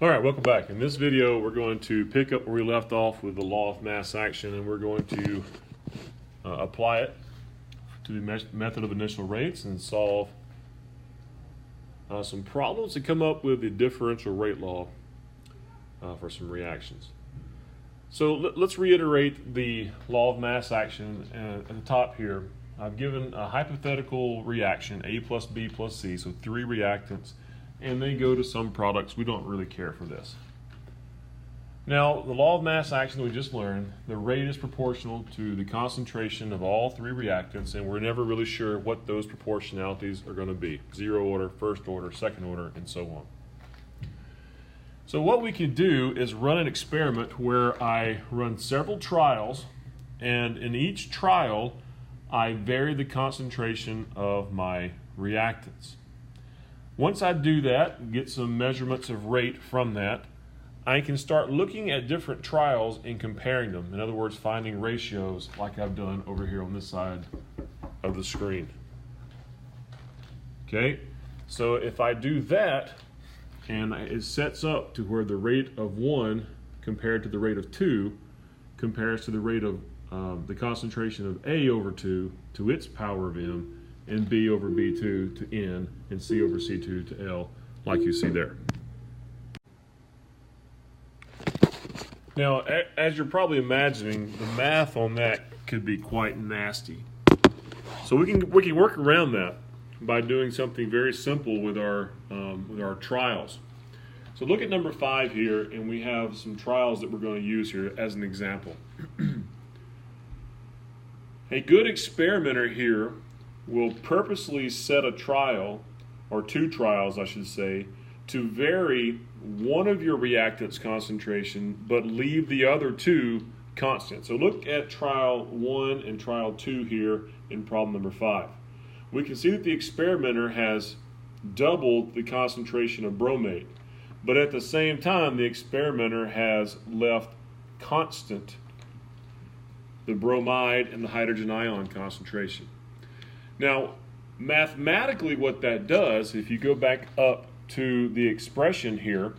All right, welcome back. In this video, we're going to pick up where we left off with the law of mass action, and we're going to apply it to the method of initial rates and solve some problems to come up with the differential rate law for some reactions. So let's reiterate the law of mass action at the top here. I've given a hypothetical reaction, A plus B plus C, so 3 reactants, and they go to some products. We don't really care for this. Now, the law of mass action that we just learned, the rate is proportional to the concentration of all 3 reactants, and we're never really sure what those proportionalities are going to be. 0 order, first order, second order, and so on. So what we can do is run an experiment where I run several trials, and in each trial, I vary the concentration of my reactants. Once I do that, get some measurements of rate from that, I can start looking at different trials and comparing them. In other words, finding ratios like I've done over here on this side of the screen. Okay, so if I do that, and it sets up to where the rate of 1 compared to the rate of 2 compares to the rate of the concentration of A over 2 to its power of M, and B over B2 to N, and C over C2 to L, like you see there. Now, as you're probably imagining, the math on that could be quite nasty. So we can work around that by doing something very simple with our trials. So look at number 5 here, and we have some trials that we're going to use here as an example. A good experimenter here will purposely set a trial, or 2 trials I should say, to vary one of your reactants concentration but leave the other 2 constant. So look at trial 1 and trial 2 here in problem number 5. We can see that the experimenter has doubled the concentration of bromate, but at the same time the experimenter has left constant the bromide and the hydrogen ion concentration. Now, mathematically what that does, if you go back up to the expression here,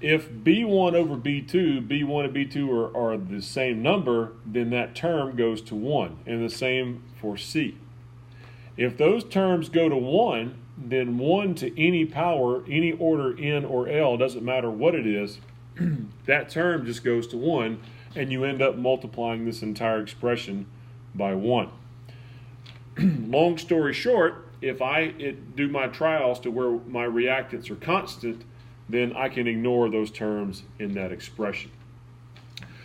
if B1 over B2, B1 and B2 are the same number, then that term goes to 1, and the same for C. If those terms go to 1, then 1 to any power, any order N or L, doesn't matter what it is, that term just goes to 1, and you end up multiplying this entire expression by 1. Long story short, if I do my trials to where my reactants are constant, then I can ignore those terms in that expression.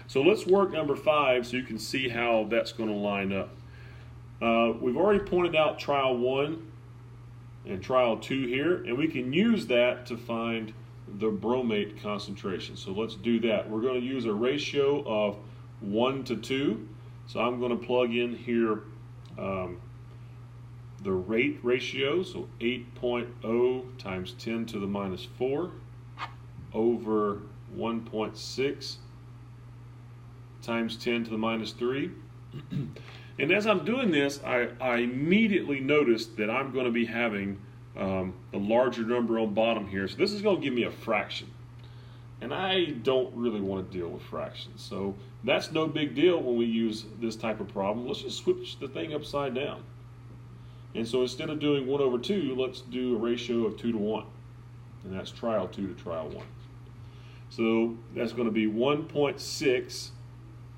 So let's work number 5 so you can see how that's going to line up. We've already pointed out trial 1 and trial 2 here, and we can use that to find the bromate concentration. So let's do that. We're going to use a ratio of 1 to 2. So I'm going to plug in here the rate ratio, so 8.0 times 10 to the minus 4 over 1.6 times 10 to the minus 3. And as I'm doing this, I immediately noticed that I'm going to be having a larger number on bottom here. So this is going to give me a fraction. And I don't really want to deal with fractions. So that's no big deal when we use this type of problem. Let's just switch the thing upside down. And so instead of doing 1 over 2, let's do a ratio of 2 to 1. And that's trial 2 to trial 1. So that's going to be 1.6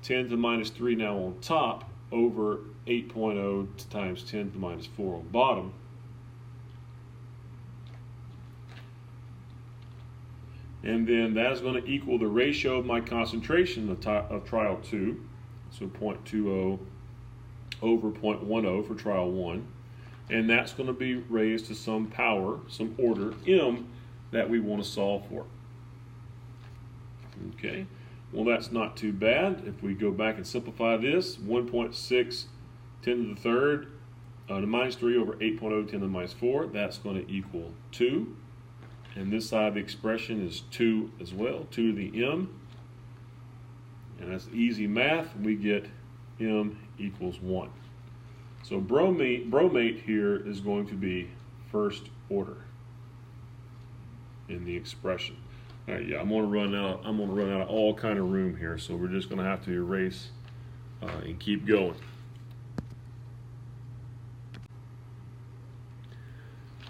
10 to the minus 3 now on top over 8.0 times 10 to the minus 4 on bottom. And then that is going to equal the ratio of my concentration of trial 2. So 0.20 over 0.10 for trial 1. And that's going to be raised to some power, some order, M, that we want to solve for. Okay, well that's not too bad. If we go back and simplify this, 1.6 10 to the third to minus 3 over 8.0 10 to the minus 4, that's going to equal 2. And this side of the expression is 2 as well, 2 to the M. And that's easy math. We get M equals 1. So bromate here is going to be first order in the expression. All right, yeah, I'm gonna run out of all kind of room here, so we're just gonna have to erase and keep going.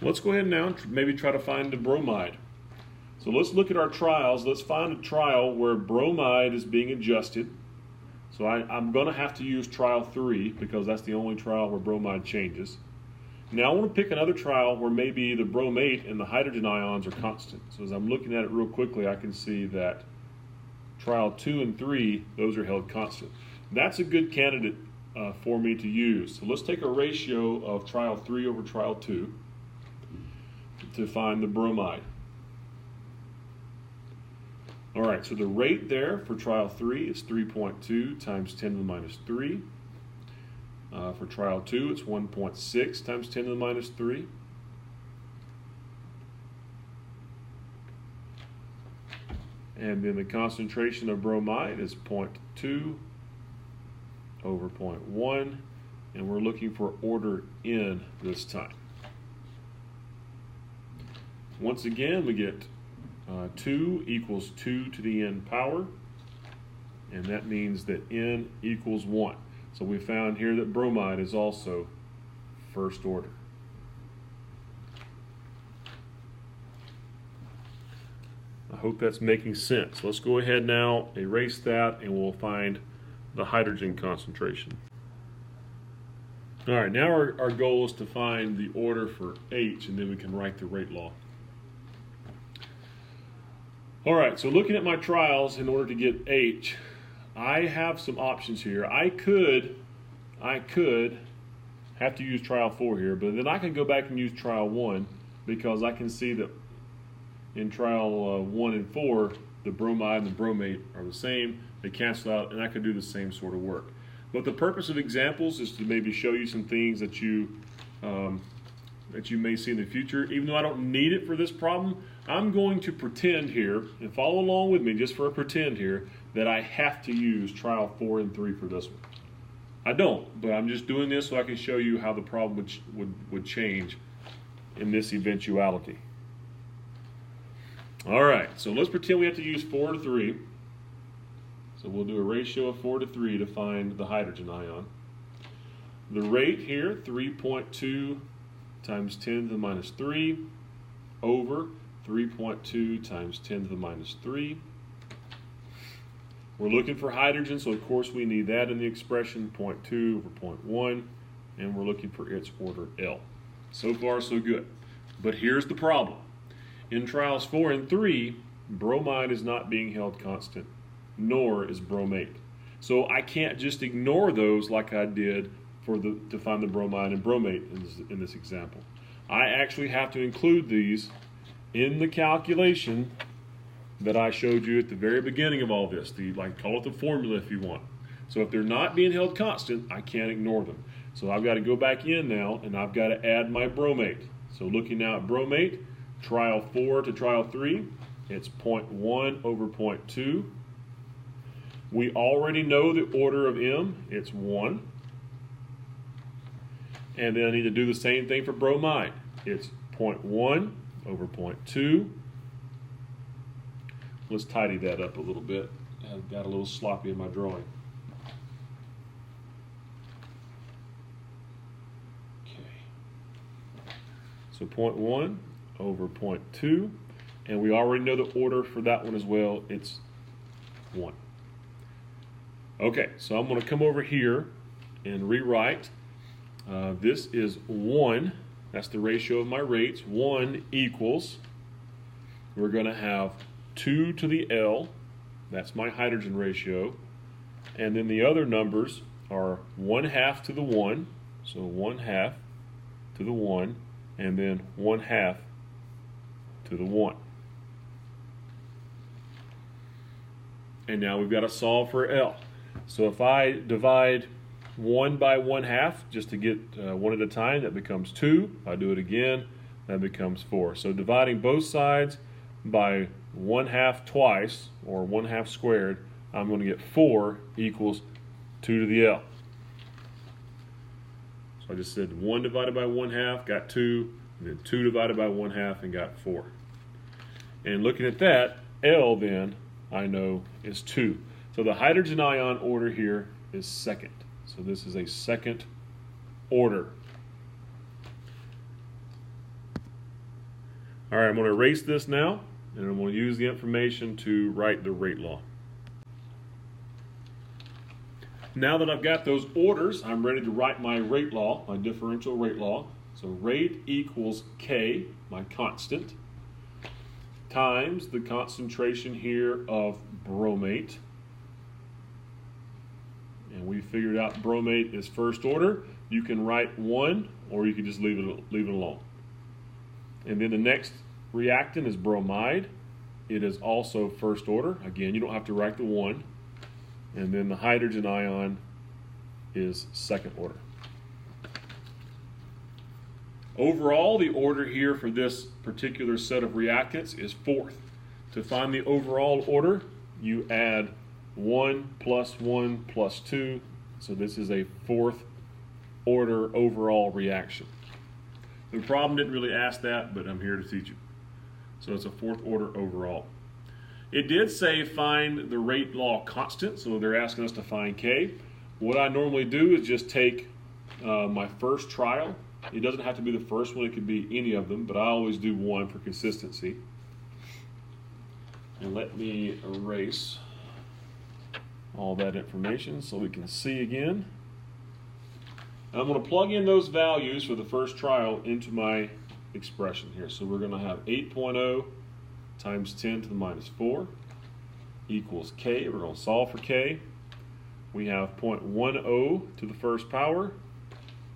Let's go ahead now and maybe try to find the bromide. So let's look at our trials. Let's find a trial where bromide is being adjusted. So I'm going to have to use trial 3 because that's the only trial where bromide changes. Now I want to pick another trial where maybe the bromate and the hydrogen ions are constant. So as I'm looking at it real quickly, I can see that trial 2 and 3, those are held constant. That's a good candidate for me to use. So let's take a ratio of trial 3 over trial 2 to find the bromide. All right, so the rate there for trial 3 is 3.2 times 10 to the minus 3. For trial 2, it's 1.6 times 10 to the minus 3. And then the concentration of bromide is 0.2 over 0.1, and we're looking for order N this time. Once again, we get 2 equals 2 to the n power, and that means that n equals 1. So we found here that bromide is also first order. I hope that's making sense. Let's go ahead now, erase that, and we'll find the hydrogen concentration. All right, now our goal is to find the order for H, and then we can write the rate law. All right, so looking at my trials in order to get H, I have some options here. I could have to use trial 4 here, but then I can go back and use trial 1 because I can see that in trial 1 and 4, the bromide and the bromate are the same. They cancel out, and I could do the same sort of work. But the purpose of examples is to maybe show you some things that you may see in the future. Even though I don't need it for this problem, I'm going to pretend here, and follow along with me just for a pretend here, that I have to use trial 4 and 3 for this one. I don't, but I'm just doing this so I can show you how the problem would change in this eventuality. All right, so let's pretend we have to use 4 to 3. So we'll do a ratio of 4 to 3 to find the hydrogen ion. The rate here, 3.2 times 10 to the minus 3 over 3.2 times 10 to the minus 3. We're looking for hydrogen, so of course we need that in the expression, 0.2 over 0.1, and we're looking for its order L. So far, so good. But here's the problem. In trials 4 and 3, bromide is not being held constant, nor is bromate. So I can't just ignore those like I did to find the bromide and bromate in this example. I actually have to include these in the calculation that I showed you at the very beginning of all this. Call it the formula if you want. So if they're not being held constant, I can't ignore them. So I've got to go back in now, and I've got to add my bromate. So looking now at bromate, trial 4 to trial 3, it's 0.1 over 0.2. We already know the order of M, it's 1. And then I need to do the same thing for bromide. It's 0.1 over 0.2. Let's tidy that up a little bit. I got a little sloppy in my drawing. Okay. So 0.1 over 0.2. And we already know the order for that one as well. It's 1. Okay, so I'm going to come over here and rewrite. This is 1. That's the ratio of my rates. 1 equals, we're going to have 2 to the L. That's my hydrogen ratio. And then the other numbers are 1/2 to the 1. So 1/2 to the 1. And then 1/2 to the 1. And now we've got to solve for L. So if I divide 1 by 1/2, just to get one at a time, that becomes 2. If I do it again, that becomes 4. So dividing both sides by 1/2 twice, or 1/2 squared, I'm going to get 4 equals 2 to the L. So I just said 1 divided by 1/2, got 2, and then 2 divided by 1/2 and got 4. And looking at that, L then I know is 2. So the hydrogen ion order here is second. So this is a second order. All right, I'm going to erase this now, and I'm going to use the information to write the rate law. Now that I've got those orders, I'm ready to write my rate law, my differential rate law. So rate equals K, my constant, times the concentration here of bromate. And we figured out bromate is first order. You can write 1, or you can just leave it alone. And then the next reactant is bromide. It is also first order. Again, you don't have to write the 1. And then the hydrogen ion is second order. Overall, the order here for this particular set of reactants is fourth. To find the overall order, you add 1 plus 1 plus 2. So this is a fourth order overall reaction. The problem didn't really ask that, but I'm here to teach you. So it's a fourth order overall. It did say find the rate law constant, so they're asking us to find K. What I normally do is just take my first trial. It doesn't have to be the first one, it could be any of them, but I always do 1 for consistency. And let me erase all that information so we can see again. I'm going to plug in those values for the first trial into my expression here. So we're going to have 8.0 times 10 to the minus 4 equals K. We're going to solve for K. We have 0.10 to the first power,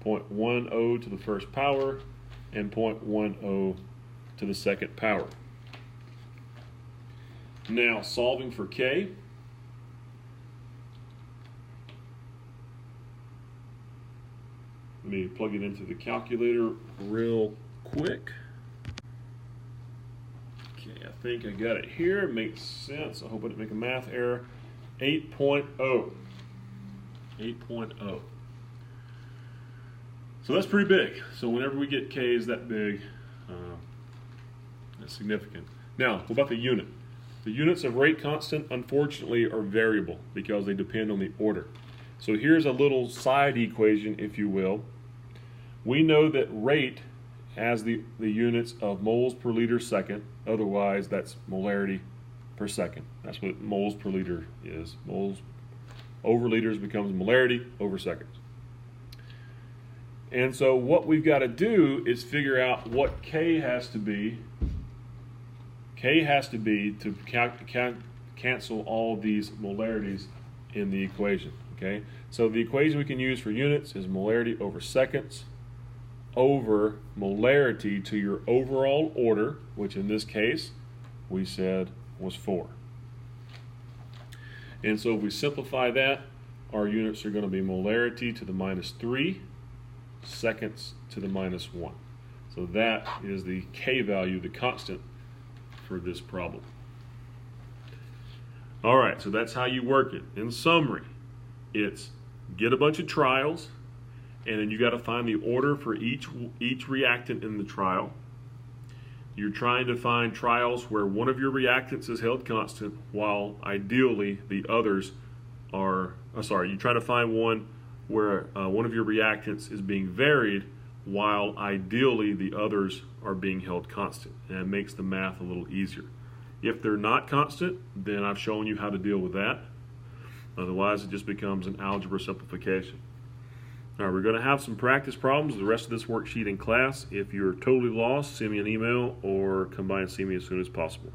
0.10 to the first power, and 0.10 to the second power. Now solving for K. Let me plug it into the calculator real quick. Okay, I think I got it here. It makes sense. I hope I didn't make a math error. 8.0. 8.0. So that's pretty big. So whenever we get K's that big, that's significant. Now, what about the unit? The units of rate constant, unfortunately, are variable because they depend on the order. So here's a little side equation, if you will. We know that rate has the units of moles per liter second. Otherwise, that's molarity per second. That's what moles per liter is. Moles over liters becomes molarity over seconds. And so what we've got to do is figure out what K has to be. K has to be to cancel all these molarities in the equation. Okay, so the equation we can use for units is molarity over seconds over molarity to your overall order, which in this case we said was 4. And so if we simplify that, our units are going to be molarity to the minus 3, seconds to the minus 1. So that is the K value, the constant for this problem. All right, so that's how you work it. In summary, it's get a bunch of trials, and then you got to find the order for each reactant in the trial. You're trying to find trials where one of your reactants is held constant, while ideally the others are, you try to find one where one of your reactants is being varied, while ideally the others are being held constant, and it makes the math a little easier. If they're not constant, then I've shown you how to deal with that. Otherwise, it just becomes an algebra simplification. All right, we're going to have some practice problems, the rest of this worksheet in class. If you're totally lost, send me an email or come by and see me as soon as possible.